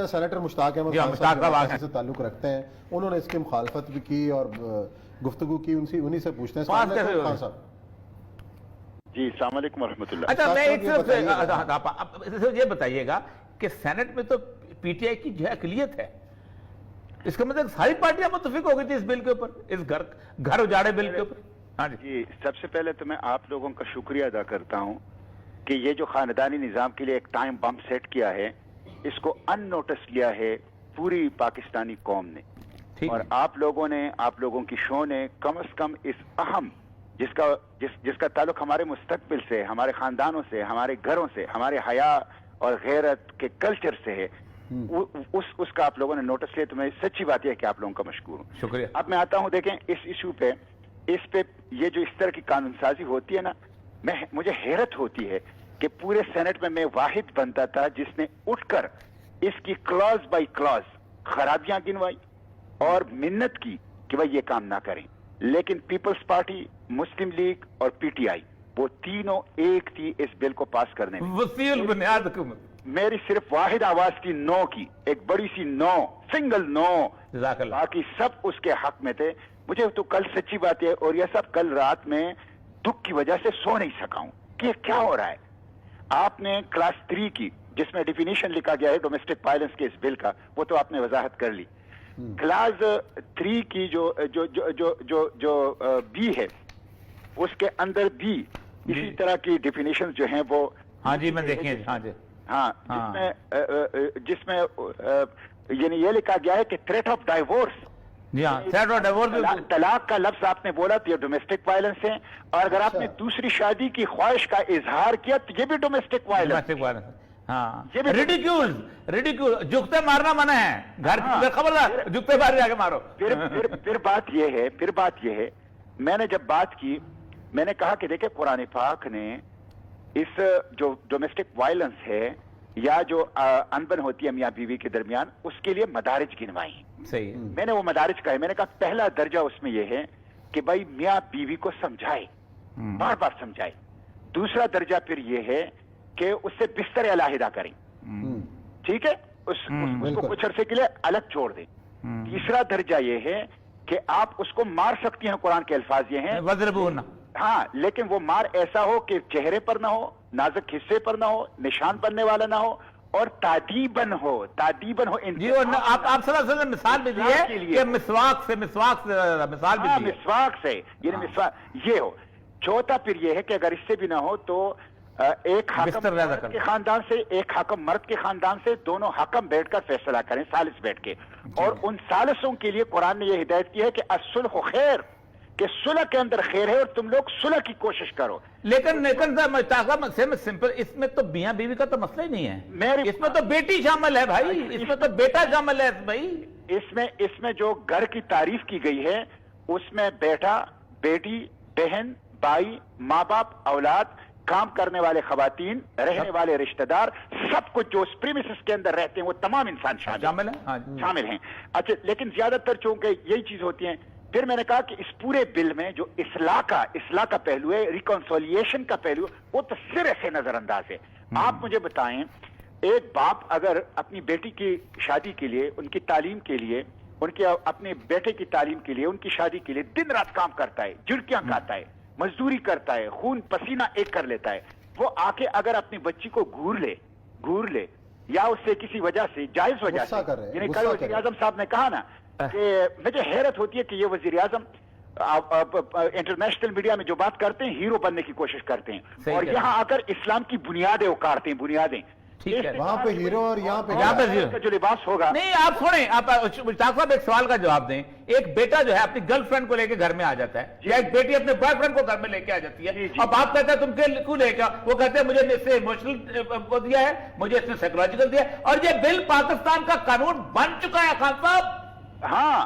Senator مشتاق احمد خان صاحب سے تعلق رکھتے ہیں، انہوں نے اس کی مخالفت بھی کی اور گفتگو کی، انہی سے پوچھتے ہیں خان صاحب۔ جی السلام علیکم ورحمۃ اللہ۔ اچھا میں ایک صرف یہ بتائیے گا کہ سینٹ میں تو پی ٹی آئی کی جو اقلیت ہے، اس کا مطلب ساری پارٹیاں متفق ہو گئی تھی اس بل کے اوپر، اس گھر اجاڑے بل کے اوپر۔ ہاں جی سب سے پہلے تو میں آپ لوگوں کا شکریہ ادا کرتا ہوں کہ یہ جو خاندانی نظام کے لیے ایک ٹائم بم سیٹ کیا ہے، اس کو ان نوٹس لیا ہے پوری پاکستانی قوم نے، اور آپ لوگوں نے، آپ لوگوں کی شو نے کم از کم اس اہم جس کا تعلق ہمارے مستقبل سے، ہمارے خاندانوں سے، ہمارے گھروں سے، ہمارے حیا اور غیرت کے کلچر سے ہے، اس کا آپ لوگوں نے نوٹس لیا، تو میں سچی بات یہ ہے کہ آپ لوگوں کا مشکور ہوں۔ شکریہ۔ اب میں آتا ہوں، دیکھیں اس ایشو پہ، یہ جو اس طرح کی قانون سازی ہوتی ہے نا، مجھے حیرت ہوتی ہے کہ پورے سینٹ میں واحد بنتا تھا جس نے اٹھ کر اس کی کلاز بائی کلاز خرابیاں گنوائی اور منت کی کہ بھائی یہ کام نہ کریں، لیکن پیپلز پارٹی، مسلم لیگ اور پی ٹی آئی وہ تینوں ایک تھی اس بل کو پاس کرنے میں۔ وسیع البنیاد حکومت، میری صرف واحد آواز تھی نو کی، ایک بڑی سی نو، سنگل نو، باقی سب اس کے حق میں تھے۔ مجھے تو کل سچی بات ہے، اور یہ سب کل رات میں دکھ کی وجہ سے سو نہیں سکا ہوں کہ کیا ہو رہا ہے۔ آپ نے کلاس 3 کی جس میں ڈیفینیشن لکھا گیا ہے ڈومیسٹک وائلنس کے اس بل کا، وہ تو آپ نے وضاحت کر لی۔ کلاس 3 کی جو بی ہے، اس کے اندر بھی اسی طرح کی ڈیفینیشن جو ہیں وہ، ہاں جی میں دیکھیں، ہاں جی ہاں، جس میں یعنی یہ لکھا گیا ہے کہ تھریٹ آف ڈائیورس، طلاق کا لفظ آپ نے بولا تو یہ ڈومیسٹک وائلنس ہے، اور اگر آپ نے دوسری شادی کی خواہش کا اظہار کیا تو یہ بھی ڈومیسٹک وائلنس۔ ہاں، ریڈیکیول، جھکتے مارنا منع ہے، گھر خبردار جھکتے مار جا کے مارو۔ پھر بات یہ ہے، میں نے جب بات کی، میں نے کہا کہ دیکھیں قرآن پاک نے اس جو ڈومیسٹک وائلنس ہے یا جو انبن ہوتی ہے میاں بیوی کے درمیان، اس کے لیے مدارج گنوائی۔ صحیح، میں نے وہ مدارج کہے، میں نے کہا پہلا درجہ اس میں یہ ہے کہ بھائی میاں بیوی کو سمجھائے، بار بار سمجھائے۔ دوسرا درجہ پھر یہ ہے کہ اس سے بستر علیحدہ کریں، ٹھیک ہے، اس کو کچھ عرصے کے لیے الگ چھوڑ دیں۔ تیسرا درجہ یہ ہے کہ آپ اس کو مار سکتی ہیں، قرآن کے الفاظ یہ ہیں وَضْرِبُوهُنَّ، ہاں، لیکن وہ مار ایسا ہو کہ چہرے پر نہ ہو، نازک حصے پر نہ ہو، نشان بننے والا نہ ہو، اور تعدیباً ہو۔ جی، اور آپ صلی اللہ علیہ وسلم مثال بھی دی ہے کہ مسواک سے مثال بھی دی ہے، مسواک سے، یعنی مسواک یہ ہو۔ چوتھا پھر یہ ہے کہ اگر اس سے بھی نہ ہو تو ایک حکم مرد کے خاندان سے، ایک حکم مرد کے خاندان سے، دونوں حکم بیٹھ کر فیصلہ کریں، ثالث بیٹھ کے، اور ان ثالثوں کے لیے قرآن نے یہ ہدایت کی ہے کہ الصلح خیر، کہ صلح کے اندر خیر ہے اور تم لوگ صلح کی کوشش کرو۔ لیکن سمپل، اس میں تو میاں بیوی کا تو مسئلہ ہی نہیں ہے، اس میں تو بیٹی شامل ہے بھائی، اس میں تو بیٹا شامل ہے بھائی۔ اس میں جو گھر کی تعریف کی گئی ہے، اس میں بیٹا، بیٹی، بہن، بھائی، ماں باپ، اولاد، کام کرنے والے خواتین، رہنے والے رشتہ دار، سب کچھ جو اس پریمیسس کے اندر رہتے ہیں وہ تمام انسان شامل ہیں۔ اچھا، لیکن زیادہ تر چونکہ یہی چیز ہوتی ہیں، پھر میں نے کہا کہ اس پورے بل میں جو اصلاح کا پہلو ہے، ریکنسولیشن کا پہلو، وہ تو سرے سے نظر انداز ہے۔ آپ مجھے بتائیں، ایک باپ اگر اپنی بیٹی کی شادی کے لیے، ان کی تعلیم کے لیے، ان کے اپنے بیٹے کی تعلیم کے لیے، ان کی شادی کے لیے دن رات کام کرتا ہے، جھڑکیاں کھاتا ہے، مزدوری کرتا ہے، خون پسینہ ایک کر لیتا ہے، وہ آ کے اگر اپنی بچی کو گھور لے یا اس سے کسی وجہ سے، جائز وجہ سے، یعنی کل وزیر اعظم صاحب نے کہا نا کہ مجھے حیرت ہوتی ہے کہ یہ وزیر اعظم انٹرنیشنل میڈیا میں جو بات کرتے ہیں ہیرو بننے کی کوشش کرتے ہیں، اور یہاں آ کر اسلام کی بنیادیں اکاڑتے ہیں، بنیادیں، وہاں پہ ہیرو اور یہاں پہ جو لباس ہوگا۔ نہیں، آپ سنیں، آپ مشتاق صاحب ایک سوال کا جواب دیں۔ ایک بیٹا جو ہے اپنی گرل فرینڈ کو لے کے گھر میں آ جاتا ہے، یا ایک بیٹی اپنے بوائے فرینڈ کو گھر میں لے کے آ جاتی ہے، اب آپ کہتے ہیں تم کیوں لے کے، وہ کہتے ہیں مجھے اس سے ایموشنل دیا ہے، مجھے اس نے سائیکولوجیکل دیا ہے، اور یہ بل پاکستان کا قانون بن چکا ہے خان صاحب۔ ہاں،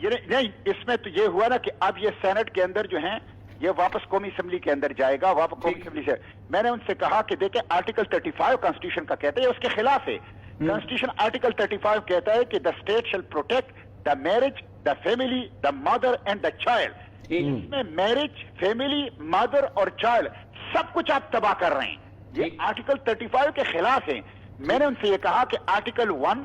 نہیں، اس میں تو یہ ہوا نا کہ اب یہ سینٹ کے اندر جو ہیں یہ واپس قومی اسمبلی کے اندر جائے گا، واپس قومی اسمبلی سے۔ میں نے ان سے کہا کہ دیکھیں آرٹیکل 35 کانسٹیٹیوشن کا کہتا ہے، اس کے خلاف ہے۔ کانسٹیٹیوشن آرٹیکل 35 کہتا ہے کہ the state shall protect the marriage, the family, the mother and the child. اس میں میرج، فیملی، مدر اور چائلڈ سب کچھ آپ تباہ کر رہے ہیں، یہ آرٹیکل 35 کے خلاف ہے۔ میں نے ان سے یہ کہا کہ آرٹیکل 1،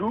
2,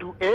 2A,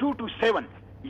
227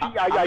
CII